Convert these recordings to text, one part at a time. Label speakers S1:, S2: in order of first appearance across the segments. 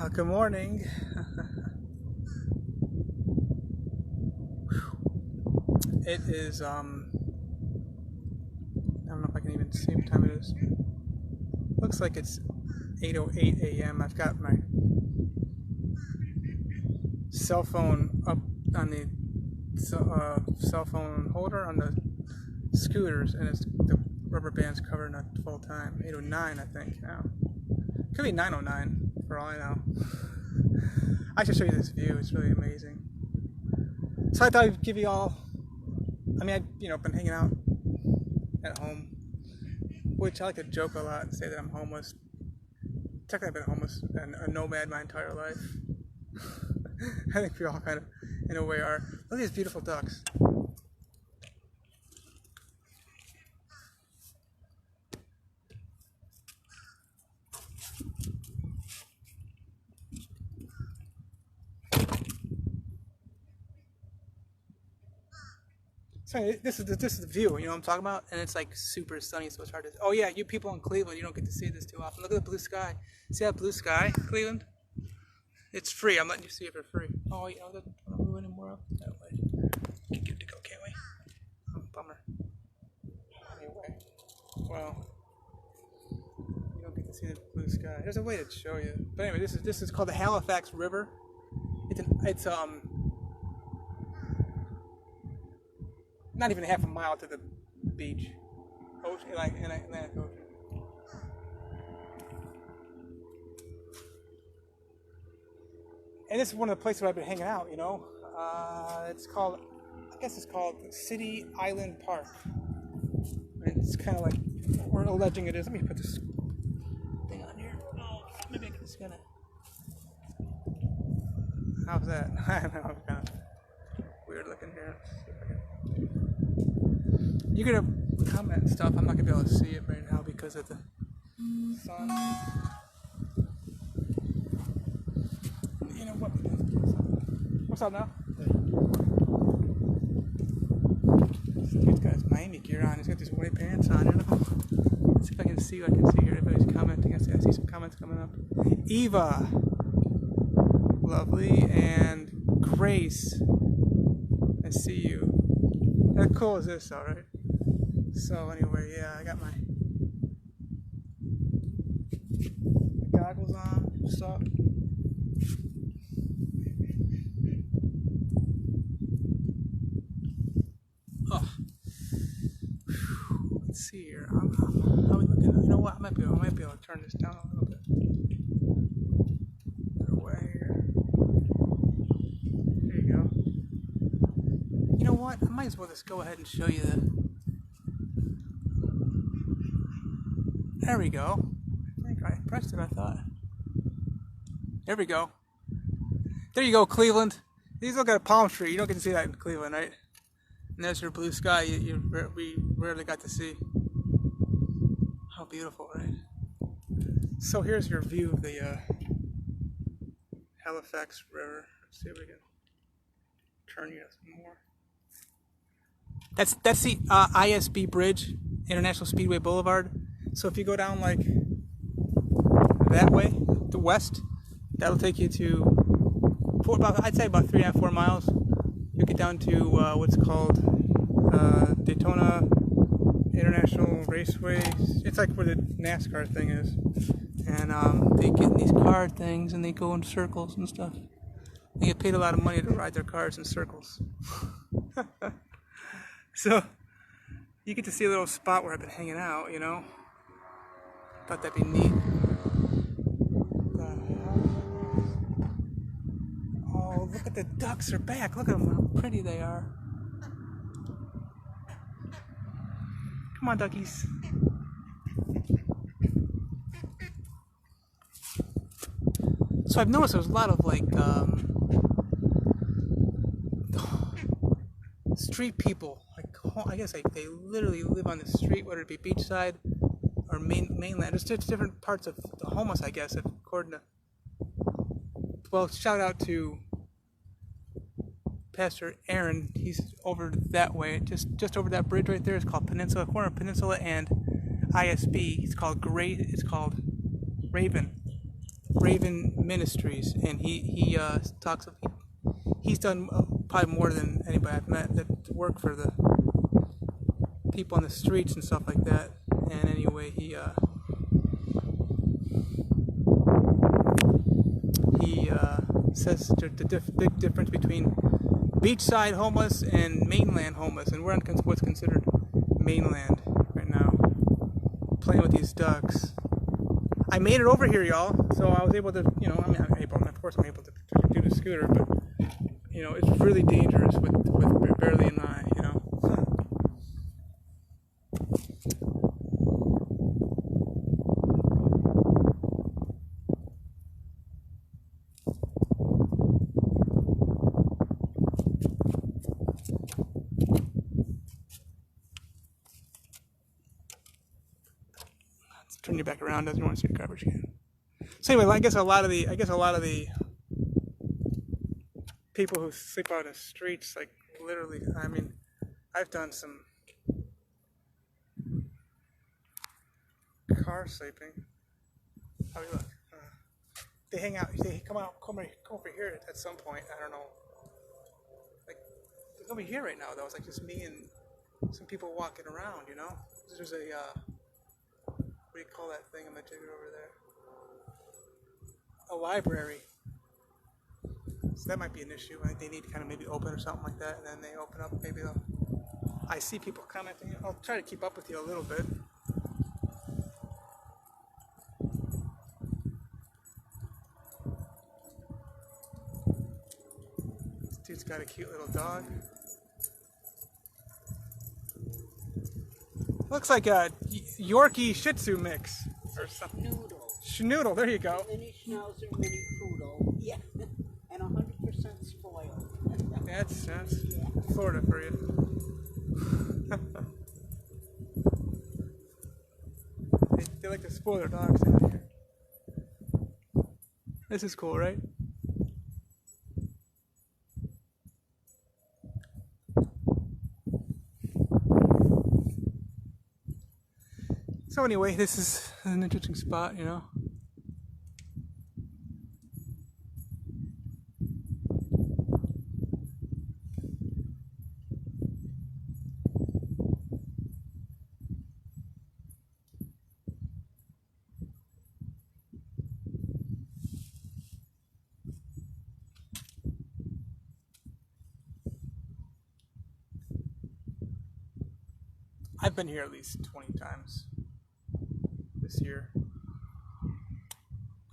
S1: Good morning. It is, I don't know if I can even see what time it is. Looks like it's 8:08 a.m. I've got my cell phone up on the cell phone holder on the scooters, and the rubber band's covered at full time. 8:09, I think, now. Could be 9:09, for all I know. I should show you this view. It's really amazing. So I thought I'd give you all. I've been hanging out at home, which I like to joke a lot and say that I'm homeless. Technically, I've been homeless and a nomad my entire life. I think we all kind of, in a way, are. Look at these beautiful ducks. So this is the view, you know what I'm talking about? And it's like super sunny, so it's hard to. Oh yeah, you people in Cleveland, you don't get to see this too often. Look at the blue sky. See that blue sky, Cleveland? It's free. I'm letting you see it for free. Oh, you know, don't move anymore up that way. We can get it to go, can't we? Oh, bummer. Anyway, well, you don't get to see the blue sky. There's a way to show you. But anyway, this is called the Halifax River. It's not even half a mile to the beach, ocean, like in Atlantic Ocean. And this is one of the places where I've been hanging out. You know, I guess it's called City Island Park. And it's kind of like we're alleging it is. Let me put this thing on here. Oh, maybe I can scan it. How's that? I don't know. It's kind of weird looking here. You're gonna comment and stuff. I'm not gonna be able to see it right now because of the sun. You know what? What's up now? He's got his Miami gear on. He's got these white pants on. Let's see if I can see what I can see here. Everybody's commenting. I see some comments coming up. Eva, lovely, and Grace. I see you. How cool is this, all right? So anyway, yeah, I got my goggles on. What's up? Oh, let's see here. How are we looking? You know what? I might be able to turn this down a little bit. Put it away here. There you go. You know what? I might as well just go ahead and show you the. There we go. I think I pressed it, I thought. There we go. There you go, Cleveland. These look at a palm tree. You don't get to see that in Cleveland, right? And there's your blue sky we rarely got to see. How beautiful, right? So here's your view of the Halifax River. Let's see if we can turn you some more. That's the ISB Bridge, International Speedway Boulevard. So if you go down like that way, the west, that'll take you to I'd say about 3.5 4 miles. You'll get down to what's called Daytona International Raceway. It's like where the NASCAR thing is, and they get in these car things and they go in circles and stuff. They get paid a lot of money to ride their cars in circles. So you get to see a little spot where I've been hanging out, you know. Thought that'd be neat. Oh, look at the ducks are back. Look at them, how pretty they are. Come on, duckies. So I've noticed there's a lot of like street people. Like I guess they literally live on the street, whether it be beachside or mainland. There's just different parts of the homeless, I guess, according to. Well, shout out to Pastor Aaron. He's over that way, just over that bridge right there. It's called Peninsula, corner of Peninsula and ISB. It's called Raven. Raven Ministries, and he talks of he's done probably more than anybody I've met that work for the people on the streets and stuff like that. And anyway, he says the big difference between beachside homeless and mainland homeless, and we're on what's considered mainland right now, playing with these ducks. I made it over here, y'all, so I was able to, you know, I mean, of course I'm able to do the scooter, but, you know, it's really dangerous with barely an eye, you know. Let's turn you back around, doesn't want to see the garbage can. So anyway, I guess a lot of the people who sleep out in the streets, like literally, I mean, I've done some car sleeping. How do you look? They hang out. They come over here at some point. I don't know. Like, there's nobody here right now though. It's like just me and some people walking around. You know, there's a what do you call that thing in the jigger over there? A library. So that might be an issue. They need to kind of maybe open or something like that, and then they open up. Maybe they'll. I see people commenting. I'll try to keep up with you a little bit. This dude's got a cute little dog. Looks like a Yorkie Shih Tzu mix or something. Schnoodle. There you go.
S2: Mini Schnauzer, mini Poodle. Yeah. And 100% spoiled.
S1: That's Florida for you. they like to spoil their dogs down here. This is cool, right? So anyway, this is an interesting spot, you know. I've been here at least 20 times this year.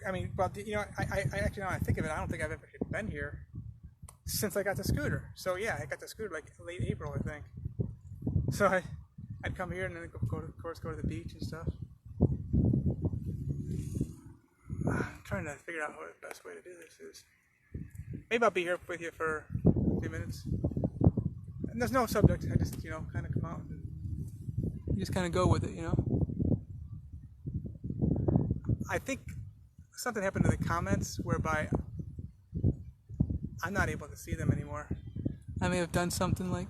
S1: I mean, but you know, I actually, now I think of it, I don't think I've ever been here since I got the scooter. So yeah, I got the scooter like late April, I think. So I'd come here and then go to the beach and stuff. I'm trying to figure out what the best way to do this is. Maybe I'll be here with you for a few minutes. And there's no subject. I just, you know, kind of come out and you just kind of go with it, you know. I think something happened to the comments whereby I'm not able to see them anymore. I may have done something like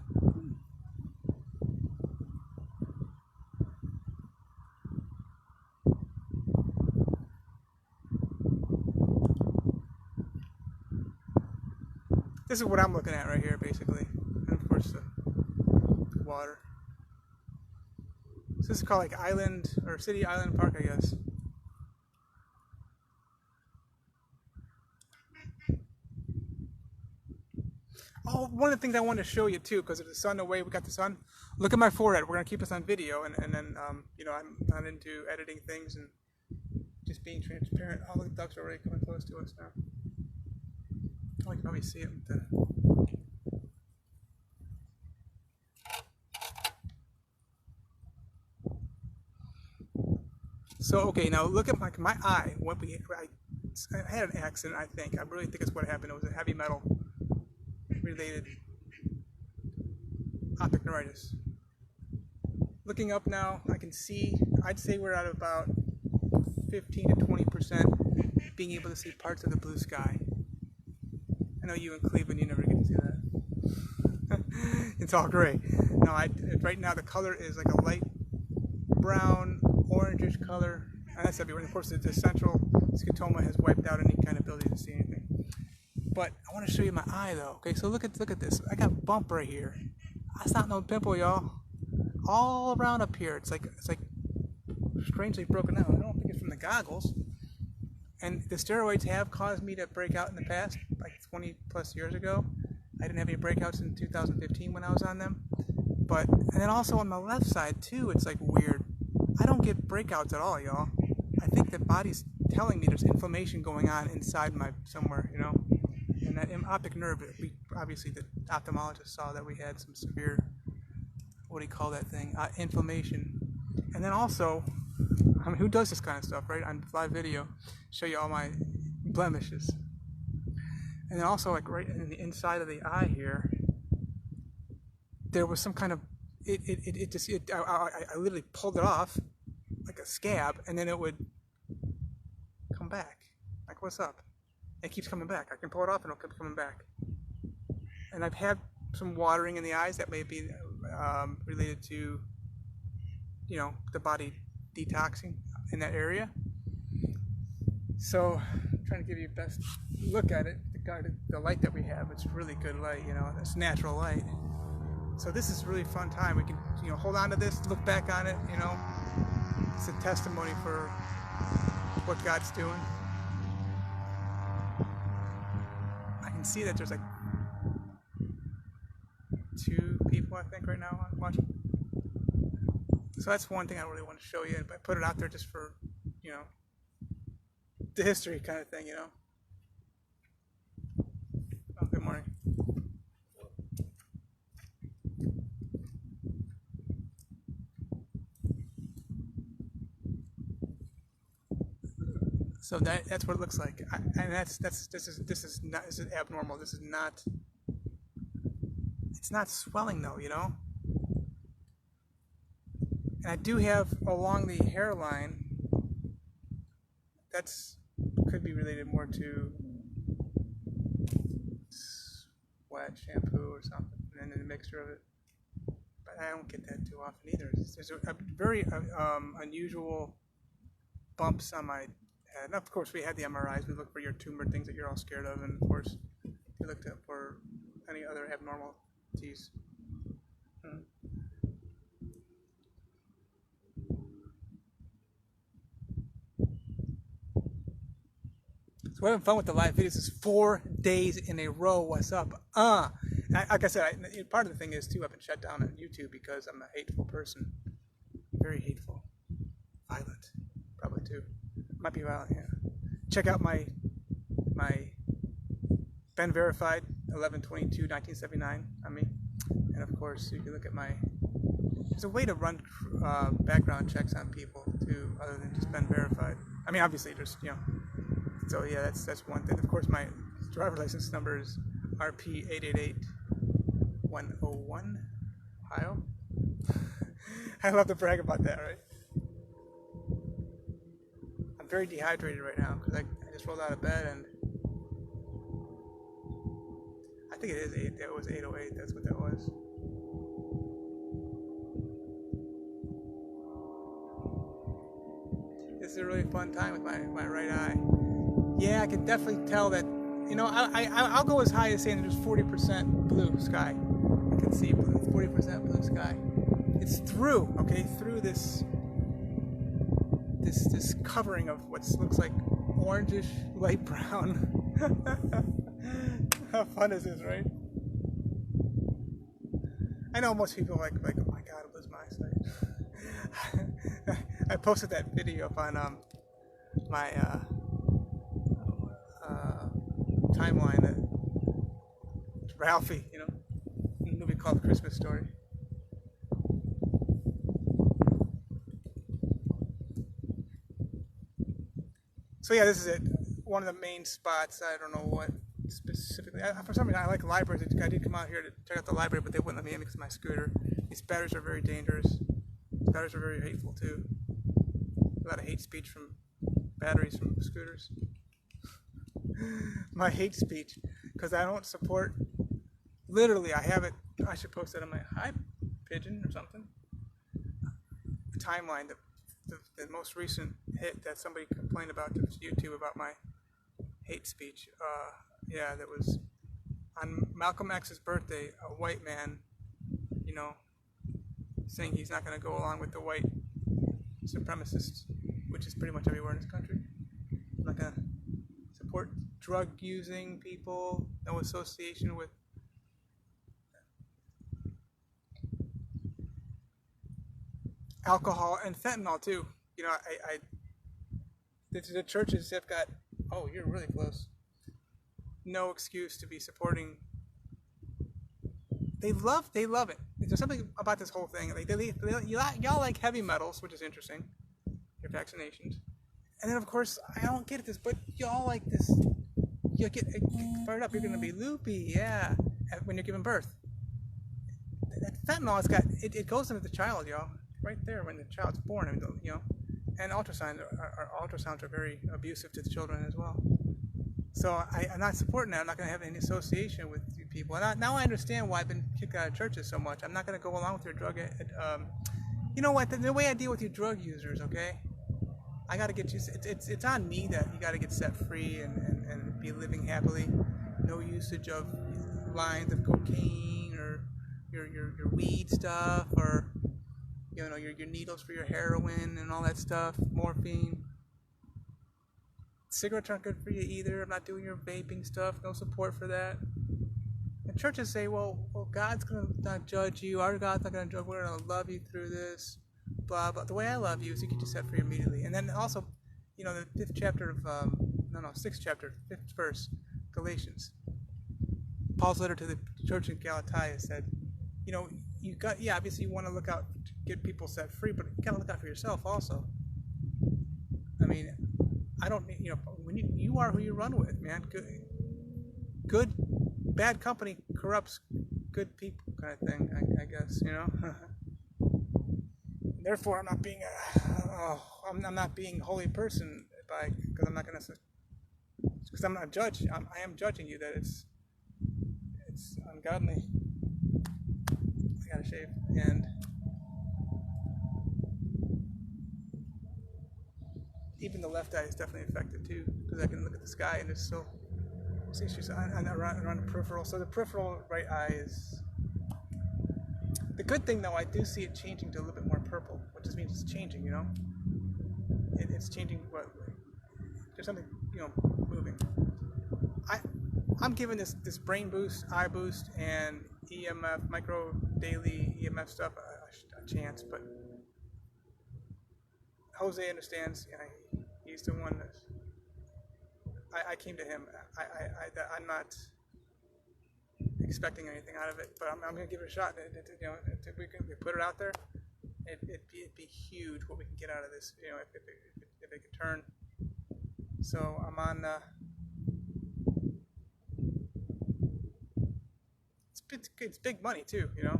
S1: this is what I'm looking at right here, basically. And of course the water. So this is called like Island or City Island Park, I guess. Oh, one of the things I wanted to show you too, because of the sun, the way we got the sun. Look at my forehead. We're gonna keep this on video, and then you know, I'm not into editing things and just being transparent. Oh, the ducks are already coming close to us now. Oh, you can probably see it with the. So okay, now look at my eye. I had an accident. I think. I really think it's what happened. It was a heavy metal related optic neuritis. Looking up now, I can see. I'd say we're at about 15 to 20% being able to see parts of the blue sky. I know you in Cleveland, you never get to see that. It's all gray. No, right now the color is like a light brown, orangish color. and that's everywhere. And of course, the central scotoma has wiped out any kind of ability to see anything. But I want to show you my eye though. Okay, so look at this. I got a bump right here. That's not no pimple, y'all. All around up here, it's like strangely broken out. I don't think it's from the goggles. And the steroids have caused me to break out in the past, like 20 plus years ago. I didn't have any breakouts in 2015 when I was on them. And then also on my left side too, it's like weird. I don't get breakouts at all, y'all. I think the body's telling me there's inflammation going on inside somewhere, you know. And that optic nerve, obviously the ophthalmologist saw that we had some severe, what do you call that thing, inflammation. And then also, I mean, who does this kind of stuff, right? On live video, show you all my blemishes. And then also, like right in the inside of the eye here, there was some kind of, I literally pulled it off like a scab, and then it would come back. Like, what's up? It keeps coming back. I can pull it off and it'll keep coming back. And I've had some watering in the eyes that may be related to, you know, the body detoxing in that area. So I'm trying to give you the best look at it. The light that we have, it's really good light, you know, it's natural light. So this is a really fun time. We can, you know, hold on to this, look back on it, you know. It's a testimony for what God's doing. I can see that there's like 2 people, I think, right now watching. So that's one thing I really want to show you. I put it out there just for, you know, the history kind of thing, you know. Oh, good morning. So that's what it looks like, and this is abnormal. This is not. It's not swelling though, you know. And I do have along the hairline. Could be related more to sweat, shampoo, or something, and then a mixture of it. But I don't get that too often either. There's a very unusual bumps on my head. And of course, we had the MRIs. We look for your tumor, things that you're all scared of, and of course, we looked up for any other abnormalities. So we're having fun with the live videos. This is 4 days in a row. What's up? Like I said, part of the thing is too, I've been shut down on YouTube because I'm a hateful person. Very hateful. Violent. Probably too. Might be violent, yeah. Check out my been verified 11/22/1979 on me. And of course, you can look at there's a way to run background checks on people too, other than just been verified. I mean, obviously, there's, you know. So yeah, that's one thing. Of course, my driver's license number is RP 888101, Ohio. I love to brag about that, right? I'm very dehydrated right now because I just rolled out of bed, and I think it was 808. That's what that was. This is a really fun time with my right eye. Yeah, I can definitely tell that, you know, I'll go as high as saying there's 40% blue sky. I can see 40% blue sky. It's through, okay, through this covering of what looks like orangish light brown. How fun is this, right? I know most people are like, oh my God, it was my sight. I posted that video up on my timeline that Ralphie, you know, a movie called Christmas Story. So yeah, this is it. One of the main spots. I don't know what specifically. For some reason, I like libraries. I did come out here to check out the library, but they wouldn't let me in because of my scooter. These batteries are very dangerous. Batteries are very hateful too. A lot of hate speech from batteries from scooters. My hate speech, because I don't support. Literally, I have it. I should post it on my Pigeon or something. The timeline. The most recent hit that somebody complained about to YouTube about my hate speech. Yeah, that was on Malcolm X's birthday. A white man, you know, saying he's not going to go along with the white supremacists, which is pretty much everywhere in this country. I'm not going to support drug using people. No association with alcohol and fentanyl too. You know, the churches have got. Oh, you're really close. No excuse to be supporting. They love it. There's something about this whole thing. Like y'all like heavy metals, which is interesting. Your vaccinations, and then of course I don't get this, but y'all like this. You get fired up. You're gonna be loopy, yeah, when you're giving birth. That fentanyl, it goes into the child, y'all, right there when the child's born. I mean, you know, and ultrasounds are very abusive to the children as well. So I'm not supporting that. I'm not going to have any association with you people. And now I understand why I've been kicked out of churches so much. I'm not going to go along with your drug. You know what? The way I deal with you drug users, okay? I got to get you. It's on me that you got to get set free and be living happily. No usage of lines of cocaine or your weed stuff or you know your needles for your heroin and all that stuff, morphine. Cigarettes aren't good for you either. I'm not doing your vaping stuff. No support for that. And churches say, well, God's going to not judge you. Our God's not going to judge. We're going to love you through this. Blah, blah. The way I love you is to get you set free immediately. And then also, you know, the 5th chapter of, 6th chapter, 5th verse, Galatians. Paul's letter to the church in Galatia said, you know, obviously you want to look out to get people set free, but you got to look out for yourself also. I mean, I don't, you know, when you are who you run with, man. Bad company corrupts good people, kind of thing. I guess, you know. Therefore, I'm not being I'm not being a holy person because I'm not gonna, because I'm not a judge. I am judging you that it's ungodly. I gotta shave and. Even the left eye is definitely affected too, because I can look at the sky and it's still around the peripheral. So the peripheral right eye is the good thing, though. I do see it changing to a little bit more purple, which just means it's changing. You know, it's changing. There's something, you know, moving. I'm giving this brain boost, eye boost, and EMF micro daily EMF stuff a chance, but Jose understands. You know, he's the one that I came to him. I'm not expecting anything out of it, but I'm going to give it a shot. You know, if we put it out there, it'd be huge what we can get out of this. You know, if it could turn. So I'm on. It's big money too. You know.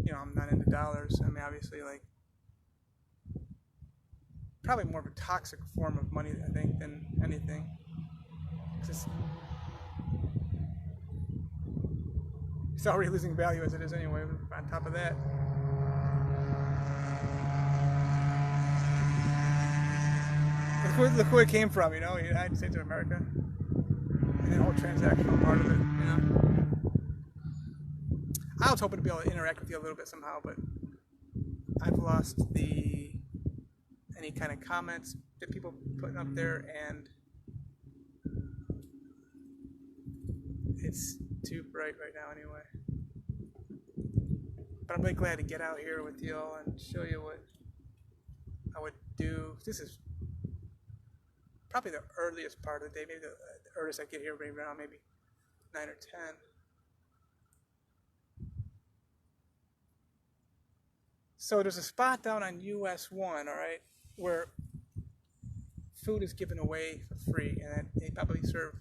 S1: You know, I'm not into dollars. I mean, obviously, like, probably more of a toxic form of money, I think, than anything. It's already losing value as it is anyway. On top of that, look where it came from. You know, the United States of America, and the whole transactional part of it. You know. I was hoping to be able to interact with you a little bit somehow, but I've lost any kind of comments that people putting up there, and it's too bright right now anyway. But I'm really glad to get out here with you all and show you what I would do. This is probably the earliest part of the day, maybe the earliest I get here around maybe 9 or 10. So there's a spot down on US 1, all right, where food is given away for free, and they probably serve,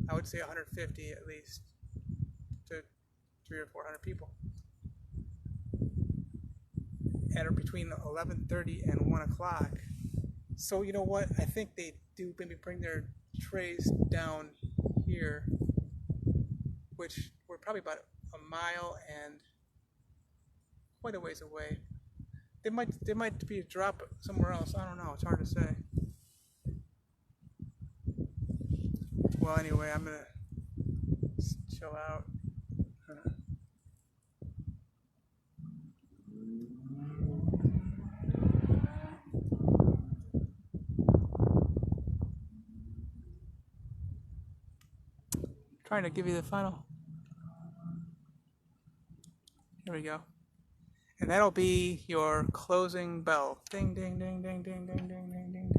S1: I would say, 150 at least to 300 or 400 people at between 11:30 and 1 o'clock. So you know what? I think they do maybe bring their trays down here, which we're probably about a mile and quite a ways away. They might be a drop somewhere else. I don't know. It's hard to say. Well, anyway, I'm gonna chill out. Trying to give you the final. Here we go. And that'll be your closing bell. Ding, ding, ding, ding, ding, ding, ding, ding, ding, ding.